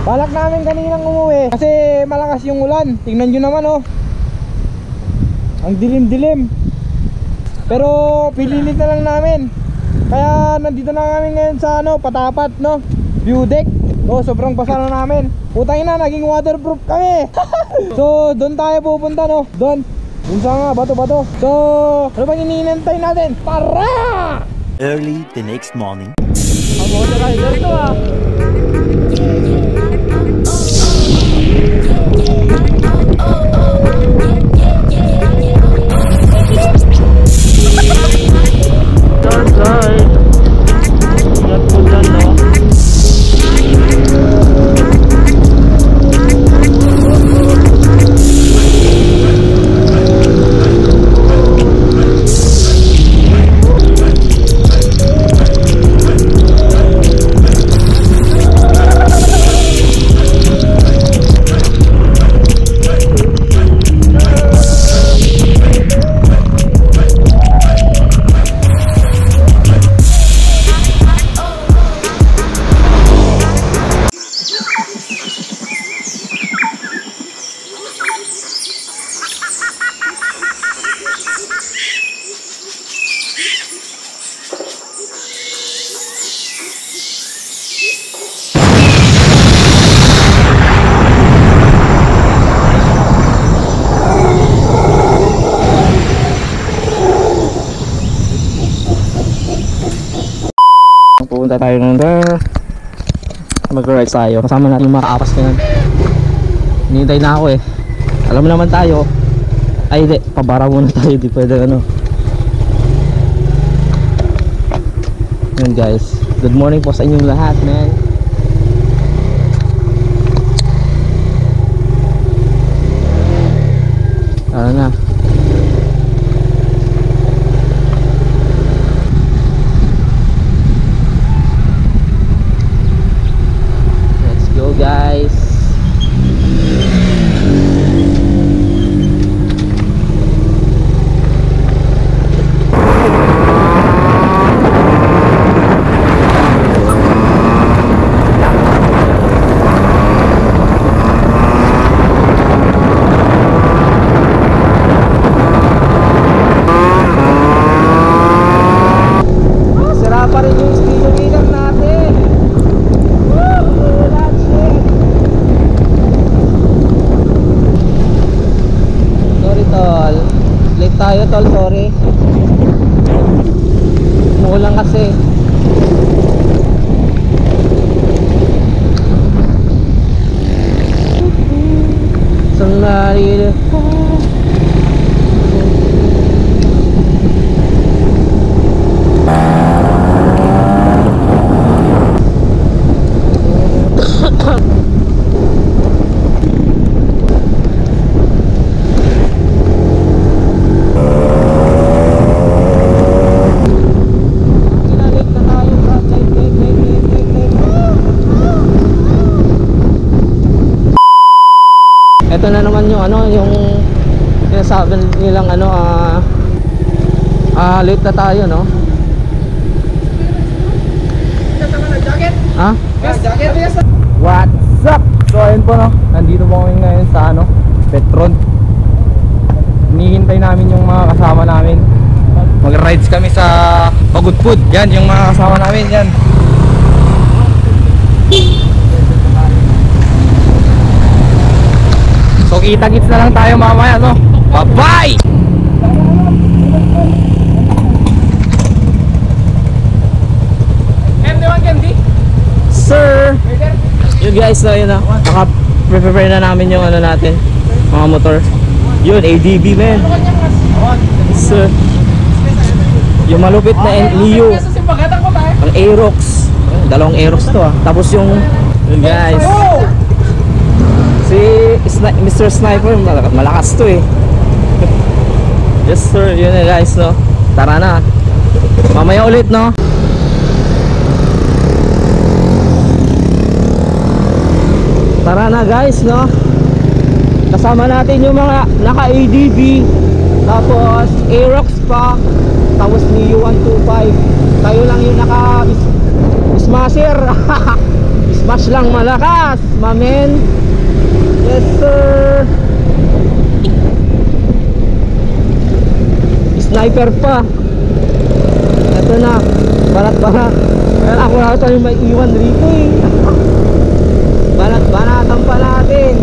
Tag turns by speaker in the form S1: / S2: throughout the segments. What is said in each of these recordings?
S1: Balak namin kaninang umuwi kasi malakas yung ulan. Tingnan nyo naman oh. Ang dilim-dilim. Pero pililit na lang namin. Kaya nandito na kami ngayon sa ano, Patapat no, view deck. Oh, sobrang basa na namin. Putang ina, naging waterproof kami. So doon tayo pupunta no. Doon sa nga, bato-bato. So ano bang iniintay natin? Tara!
S2: Early the next morning.
S1: Ang motor rider to ah. Ingat po dyan no. Pupunta tayo ng mag-ride tayo. Kasama natin yung mga kaapas na yan. Hinihintay na ako eh. Alam mo naman tayo. Ay hindi, pabara muna tayo. Di pwede ano. Yun guys. Good morning po sa inyong lahat man. Tara na. Guys, sira pa rin yung speedometer natin. Tol, late tayo tol, sorry. Umuulan kasi. Somebody ito na naman yung ano, yung sinasabi nilang ano, late na tayo no. Ha? Jacket. What's up? So ayun po no, nandito po kami ngayon sa ano, Petron. Hinihintay namin yung mga kasama namin. Mag-rides kami sa Pagudpud. Yan yung mga kasama namin yan. So kita-kits na lang tayo mamaya no. Bye-bye! MD1 Candy? Sir! Yun guys, so yun na. Naka-prepare na namin yung ano natin, mga motor. Yun, ADB man. Sir. Yung malupit na NEO. Ang Aerox. Dalawang Aerox to ah. Tapos yung, yun guys. Si Mr. Sniper, malakas to eh. Yes sir, yun na guys no. Tara na. Mamaya ulit no. Tara na guys no. Kasama natin yung mga naka ADB, tapos Aerox pa, tapos NEO 125. Tayo lang yung naka Smasher. Smash lang malakas, mamen. Yes sir. Sniper pa. Ito na, barat-barat. Kaya ako nata yung may iwan rito eh. Barat-baratan pa natin.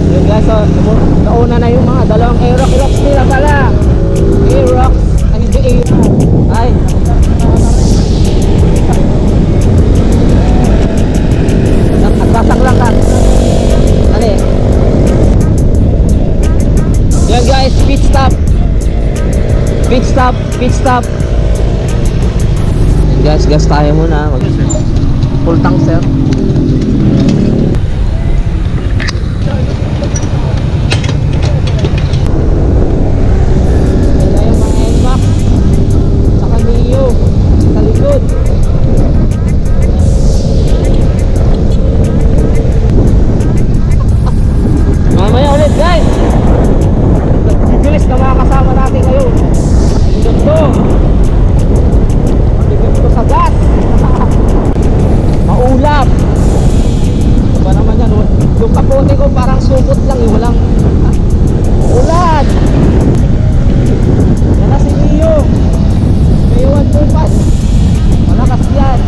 S1: Yun guys, so nauna na yung mga dalawang Aerox nila pala. Aerox, ay hindi Aerox. Ay nagbasang lang ka. Ano eh? Yan guys, pit stop. Pit stop, pit stop. Guys, gas tayo muna. Full tank sir. Yan yung mga NMAX saka Mio sa likod. Mamaya ulit guys. Bibilis na mga kasama natin kayo. Ito sa gas. Maulap. Ba naman yan, yung kapote ko parang supot lang, walang ulan. Yan na si Mio. Mio 125. Malakas yan.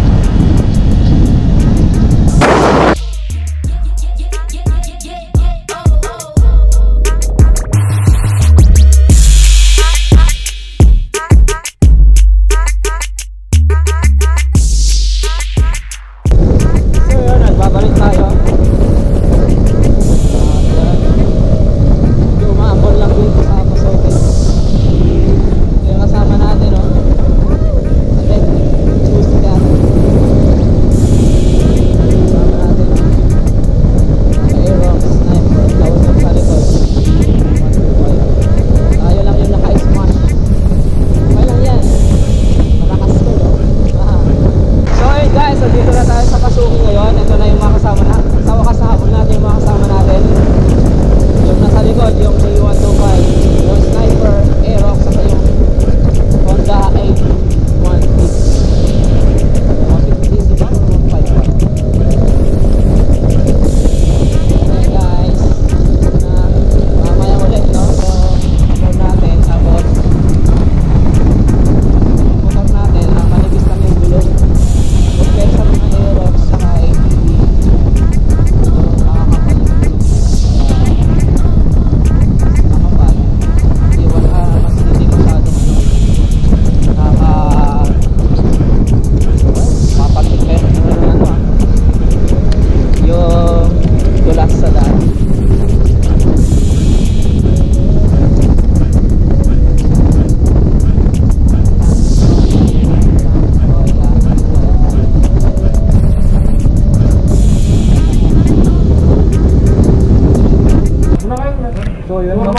S3: So yun no,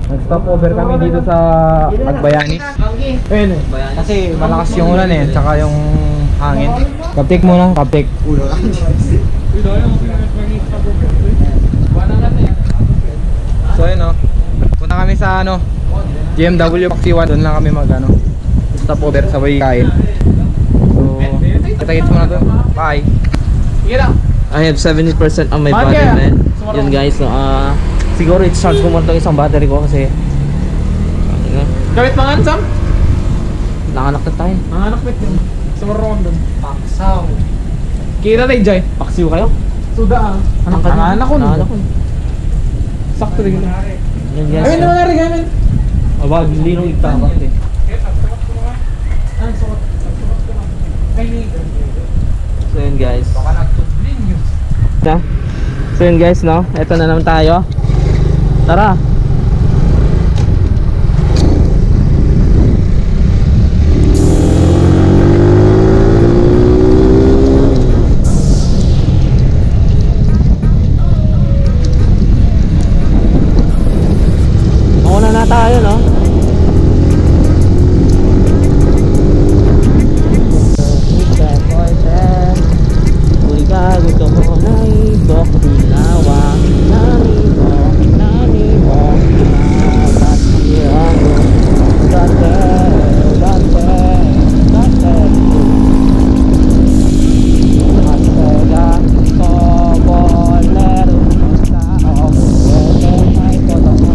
S3: nag-stop over kami dito sa Agbayani. Ayun, kasi malakas yung ulan eh, tsaka yung hangin. Kaptik muna, kaptik. So yun no, punta kami sa ano, GMW Paxiwan, doon lang kami mag ano, stop over sa way kain. So, kita-kits muna doon, bye.
S1: I have 70% on my body man. Yun guys, so Siguro i-charge ko muna itong isang battery ko kasi
S3: Kawit mga ansam?
S1: nanganak na tayo.
S3: Mga anak mit yun. Sumurong doon. Paksaw. Kira tayo, Jai.
S1: Paksiw kayo?
S3: Suda ah.
S1: Anong ka
S3: Ang anak ko.
S1: Anak ko.
S3: Sakto rin.
S1: Yan guys.
S3: Ayun naman nari gamin.
S1: Wag, hindi nung itabat eh. So yun guys.
S3: Baka nagtublin yun.
S1: So yun guys, no? Ito na naman tayo. Tara. Mauna na tayo, no? Gusto mo na ibok dilawa nani mo dapat hiramo date Masega bolero sa may todo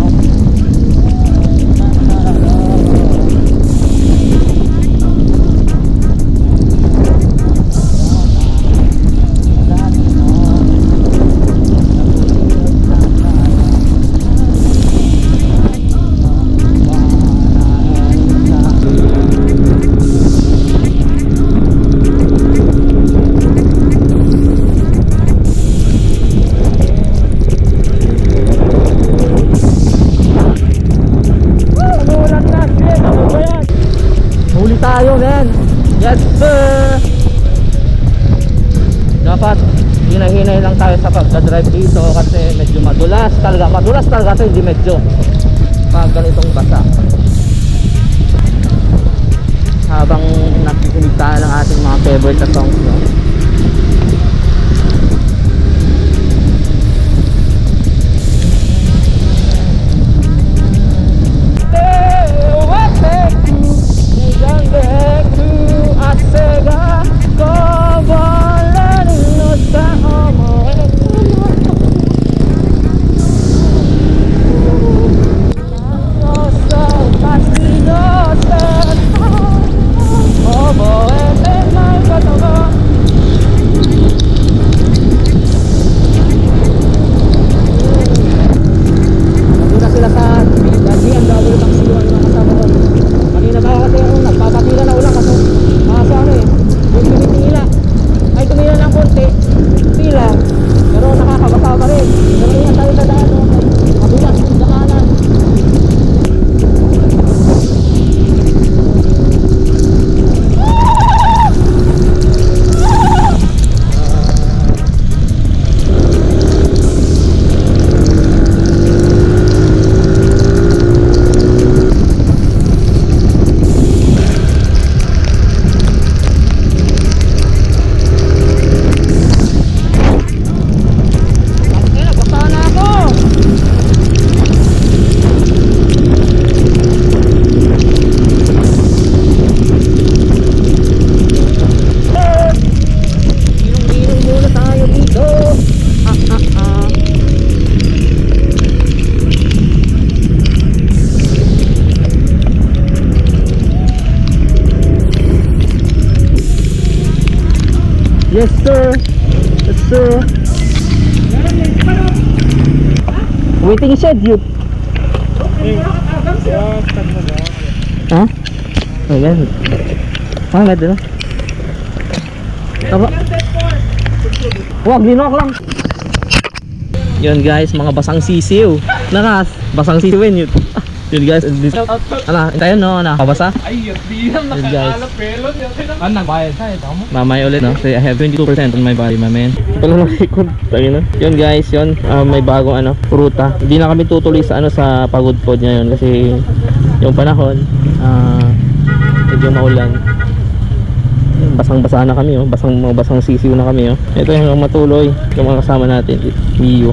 S1: huli tayo, man. Yes sir. Dapat hinay-hinay lang tayo sa pagka-drive dito kasi medyo madulas talaga ito, hindi medyo pag ganitong basa. Habang nakikinig tayo ng ating mga favorite na songs, no? Yes sir. Yes sir. Waiting shed you. Ha? Oh yan. Ah, medyo na. Tama. Wag, linok lang. Yun guys, mga basang sisiw. Nakas, basang sisiwin yun. Yun guys, ala, tayo no, nakabasa.
S3: Ay, di lang
S1: Yun guys.
S3: pelot. Ano nagbayad tayo, tama?
S1: Mamay ulit, no? So I have 22% on my body, my man. Ito lang nakikot. Tayo na. Yun guys, yun. May bagong ano, fruta. Hindi na kami tutuloy sa ano, sa pagod pod ngayon kasi yung panahon, medyo maulan. Basang-basa na kami, oh. Basang sisiw na kami, oh. Ito yung matuloy, yung mga kasama natin, Miyu.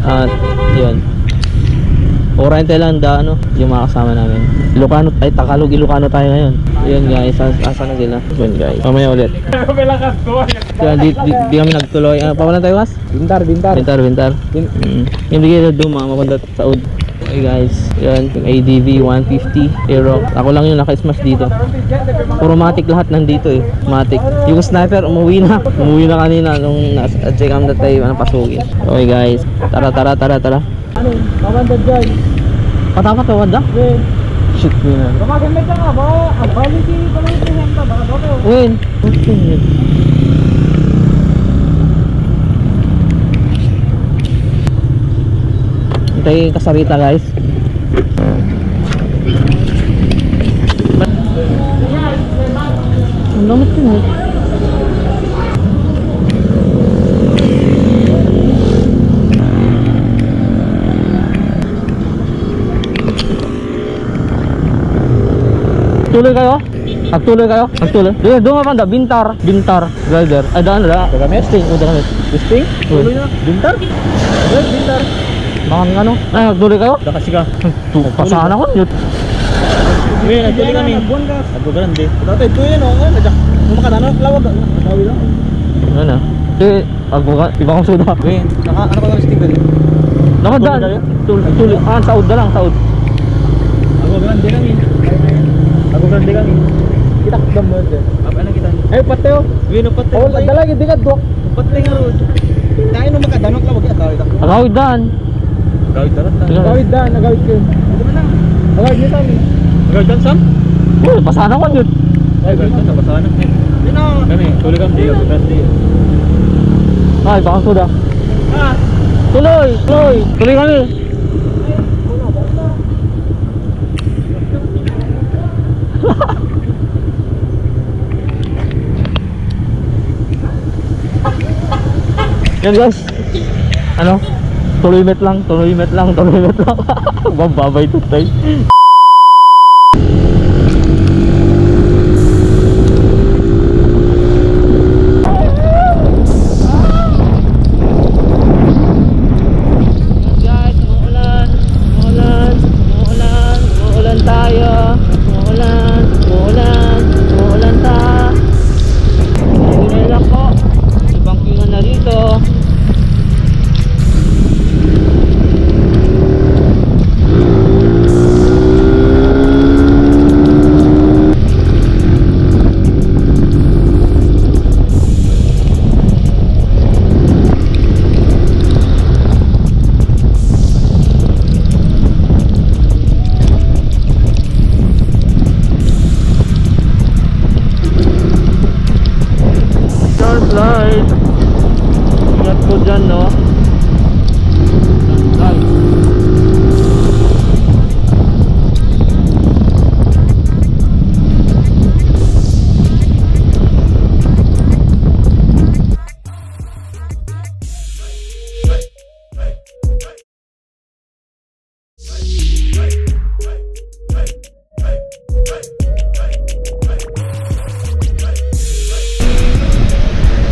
S1: At yun. Oriente lang ano, yung mga kasama namin. Ilocano, ay Tagalog, Ilocano tayo ngayon. Yun guys, asa na sila? Yun guys, mamaya ulit. Yan, di kami nagtuloy. Pawalan tayo kas?
S3: Bintar.
S1: Bintar. Yung bigay na duma, mapunta sa Saud. Okay guys, yan, yung ADV 150 Aero. Ako lang yung naka-smash dito. Puro matic lahat nandito eh. Matic. Yung sniper umuwi na. Umuwi na kanina nung check out na tayo pasukin. Okay guys, tara.
S3: Ano? Mamandad dyan.
S1: Patapat o wanda?
S3: Win.
S1: Shit na.
S3: Gumagamit ka nga ba? Ang quality henta. Baka doon.
S1: Win. Hintayin kasarita guys. Ang lamit yun eh. Tuloy kayo? Agtuloy kayo? Agtuloy? Doon nga panda, Bintar Rider. Ay daan na.
S3: Dagamit?
S1: Sting, dagamit.
S3: Sting? Tuloy na. Bintar? Bintar.
S1: Baka ano? Ay, agtuloy kayo?
S3: Dakasiga.
S1: Pasahan ako yun.
S3: Win, nagtuloy kami. Nagbugrande. Dati ito yun o. Makadano, lawag. Nakawi lang.
S1: Ano na? Iba kong suda.
S3: Win, ano ka lang sting ganyan?
S1: Nakadaan. Tuloy. Saud na lang, Saud.
S3: Nagbugrande kami. Kita ka mo dyan. Ano kita? Ay, pateo. Win, pateo. Oh, dalagi, di ka dok. Pateo nga ron. Tayo nung makadanok lawag.
S1: Agawid daan.
S3: Agawid daan, agawid kayo. Agawid niyo Sam. Agawid daan Sam?
S1: Uy, pasahan ako yun.
S3: Agawid daan, pasahan ako. Kami, tuloy kami.
S1: Ay, baka suda. Tuloy kami. Yan guys. Ano? Tuloy met lang. Bababay tutay. Light. Ingat po dyan, no? Light.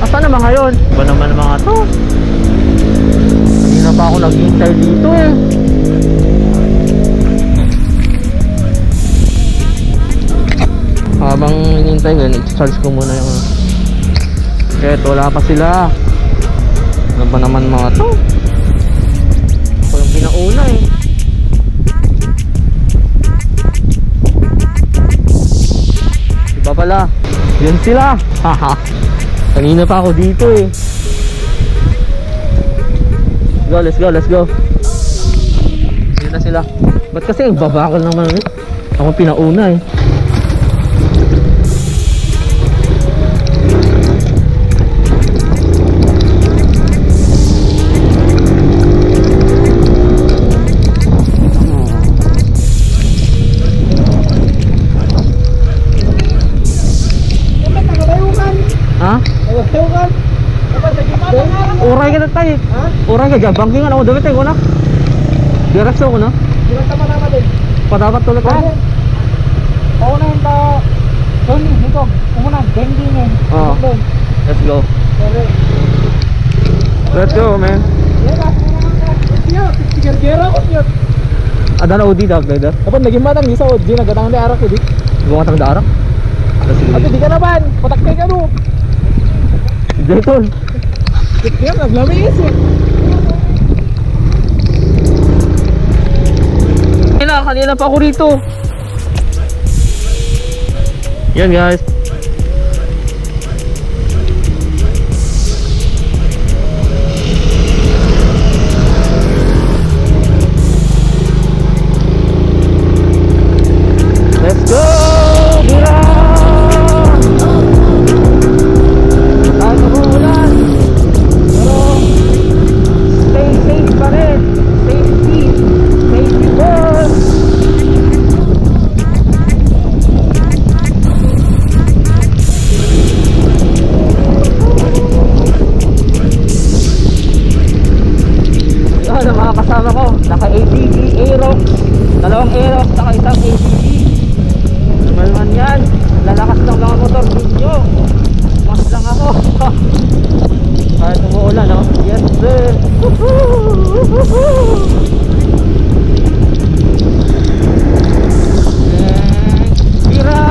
S1: Asa naman ngayon? Ba naman mga to? Hindi na pa ako naghihintay dito eh. Habang hinihintay ngayon, i-charge ko muna yung kahit wala pa sila. Ano ba naman mga to? Ako yung pinauna eh. Iba pala. Yun sila. Haha. Kanina pa ako dito eh. Let's go. Dito na sila. Ba't kasi nagbabakal naman eh? Ako pinauna eh. Ha? Uray ka na tayo. Uray ka dyan. Bangkingan ako. Dapat tayo ko na. Diretso ko na. Padapat tulad tayo.
S3: Oo na yung ta. Sony, dito. Umunan. Dengue nga.
S1: Let's go. Let's go, man. Ada na udi dag glider.
S3: Dapat naging matang isa od, di nagatang na arak di.
S1: Bunga tang darak.
S3: Ato di ka naman, patakay ka no.
S1: Dayton.
S3: Kaya naglamis eh.
S1: Kanina pa ako rito. Yan guys. Let's go! Bira! Kahit umuulan, pero stay safe pa rin. Safety! Safety first! Yan ang mga kasama ko. Naka ATV, Aerox, dalawang Aerox, saka isang ATV. Malman yan. Lalakas ng mga motor ninyo. Mas lang ako. Kahit umuulan, no? Yes sir. Bira!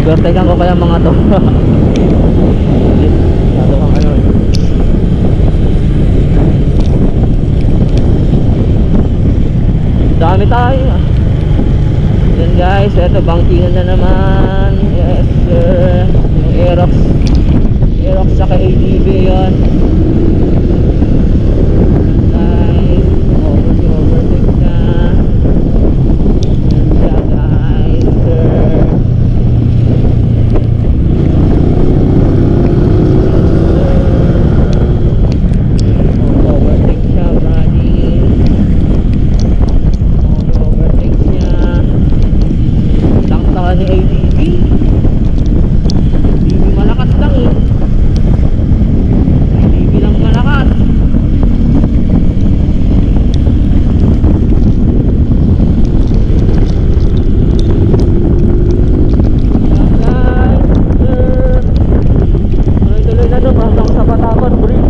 S1: overtakean ko kaya mga to. Masyado kang ano eh. Dami tayo ah. Yan guys, eto bangkingan na naman. Yes sir. Yung Aerox saka ADB yun. Guys, overtake na. Yan siya guys sir. Overtake siya buddy. Overtake niya. Lang ni ADB. ADB malakas lang eh. ADB lang malakas. Yan guys, sir. Tuloy-tuloy na doon hanggang sa Batabas Bridge.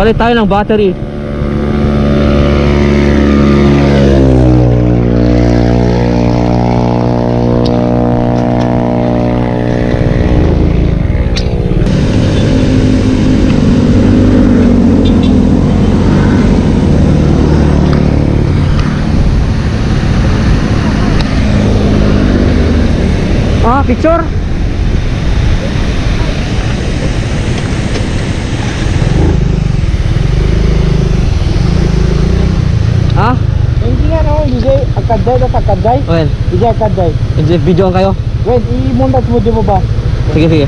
S1: Palit tayo ng battery. Ah, picture. Ah?
S3: Hindi nga no, DJ Akaday na Akaday.
S1: Well,
S3: DJ Akaday.
S1: video kayo.
S3: Wait, i-montage mo di mo ba?
S1: Sige, sige.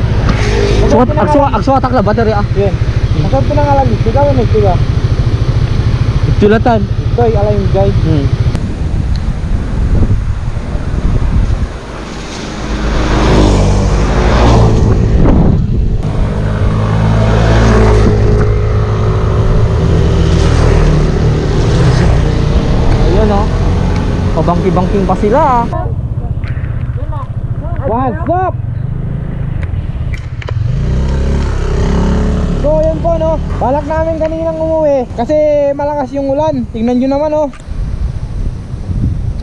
S1: Agsuwatak na battery ah.
S3: Yan. Masarap ko na nga lagi. Ikaw na nagtiga.
S1: Tulatan.
S3: Ito ay alam yung guide.
S1: Nagkabangki-bangking pa sila.
S3: What's up? So yun po no, balak namin kaninang umuwi kasi malakas yung ulan. Tingnan nyo naman oh,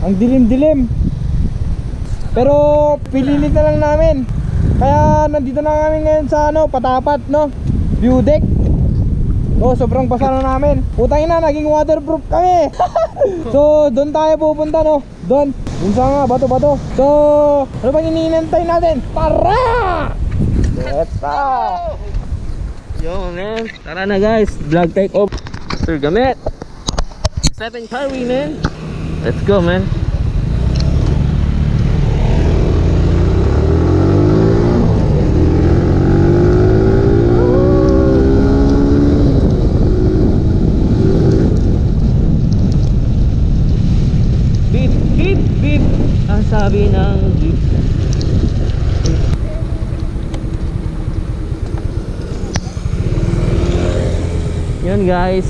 S3: ang dilim-dilim. Pero pililit na lang namin. Kaya nandito na kami ngayon sa ano, Patapat no, view deck. Oh, sobrang basa na namin. Putang ina, naging waterproof kami. So doon tayo pupunta no, doon sa nga, bato-bato. So ano bang iniintay natin? Tara! Let's go!
S1: Yo man, tara na guys, vlog take off. Sir Gamit 7 Carry man. Let's go man. Beep beep beep, ang sabi ng jeep. Yun guys,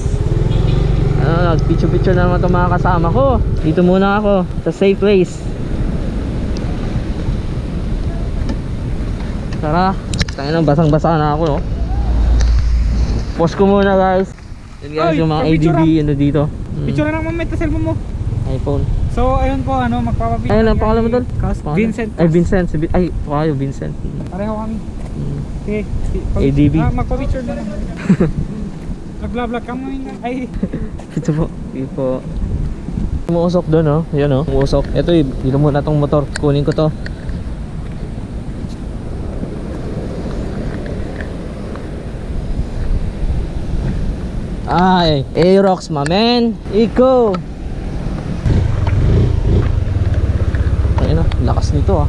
S1: nag-picture na naman itong mga kasama ko. Dito muna ako sa safe place. Tara, tayo nang basang-basa na ako no? Post ko muna guys. Yun guys, yung mga ADB ano dito.
S3: Picture na naman sa cellphone mo.
S1: iPhone.
S3: So ayun po ano, magpapapicture.
S1: Ayun ang pangalan mo doon?
S3: Vincent.
S1: Ay Vincent, ay kayo Vincent.
S3: Pareho kami. Sige,
S1: ADB.
S3: magpa-picture na lang. Nag-vlog ka mo ay.
S1: Ito po, ito po. Umuusok doon oh, yan oh, umuusok. Ito dito muna tong motor, kunin ko to. Ay, Aerox my man. Iko. Ayun oh, lakas nito ah.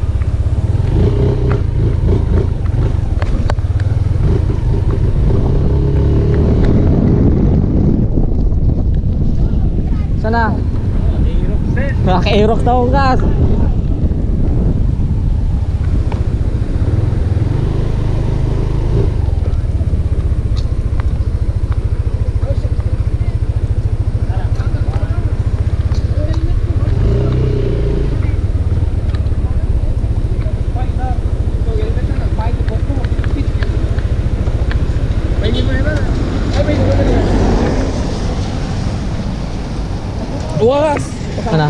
S1: Sana? Naka-Aerox daw ang gas.
S3: Oras.
S1: Sana?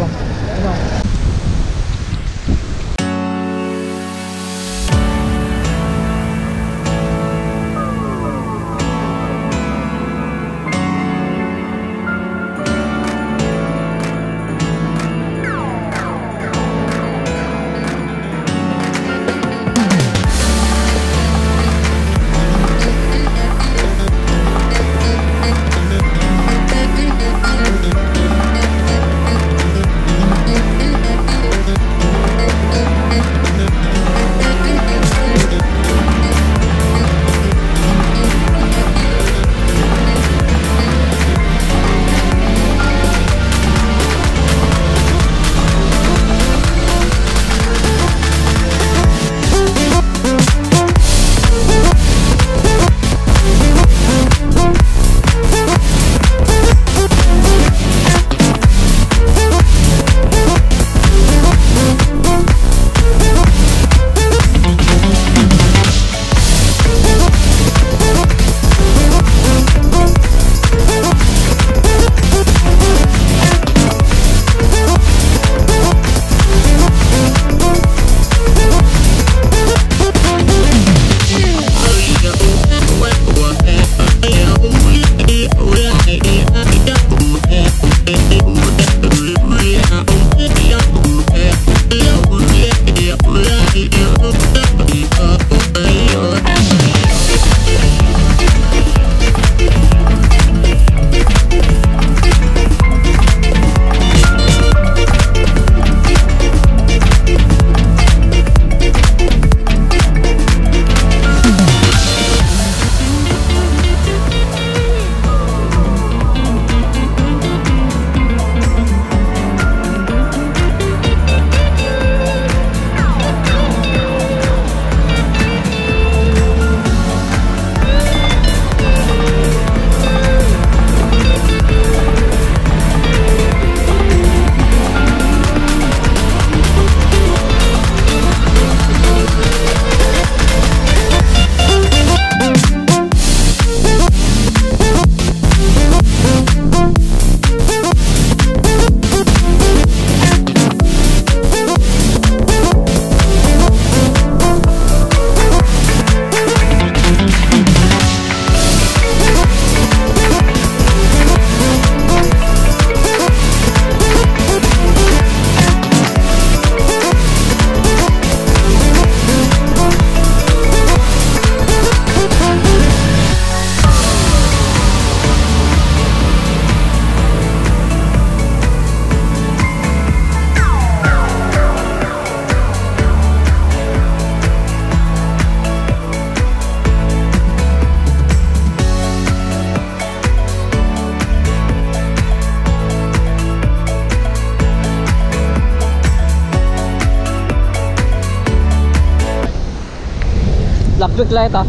S1: Lockpick light ah.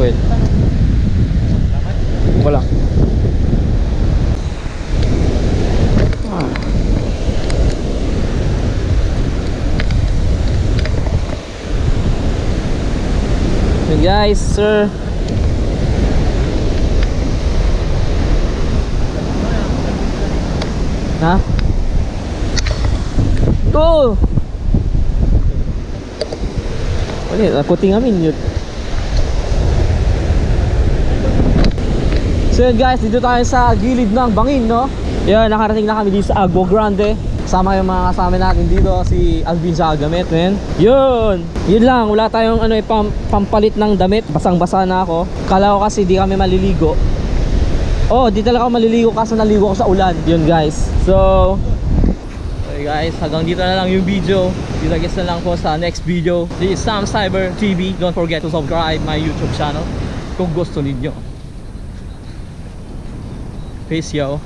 S1: Wait. Wala. So guys, sir. Ha? Go! Wala, akuting amin yun. So yun guys, dito tayo sa gilid ng bangin, no? Yan, nakarating na kami dito sa Agua Grande. Kasama yung mga kasama natin dito, si Alvin Zagamit, men. Yun! Yun lang, wala tayong pampalit ng damit. Basang-basa na ako. Kala ko kasi di kami maliligo. Oh, di talaga ako maliligo kasi naligo ako sa ulan. Yun guys. So, okay guys, hanggang dito na lang yung video. Kita-kits na lang po sa next video. This is Sam Cyber TV. Don't forget to subscribe my YouTube channel kung gusto ninyo. Peace yo.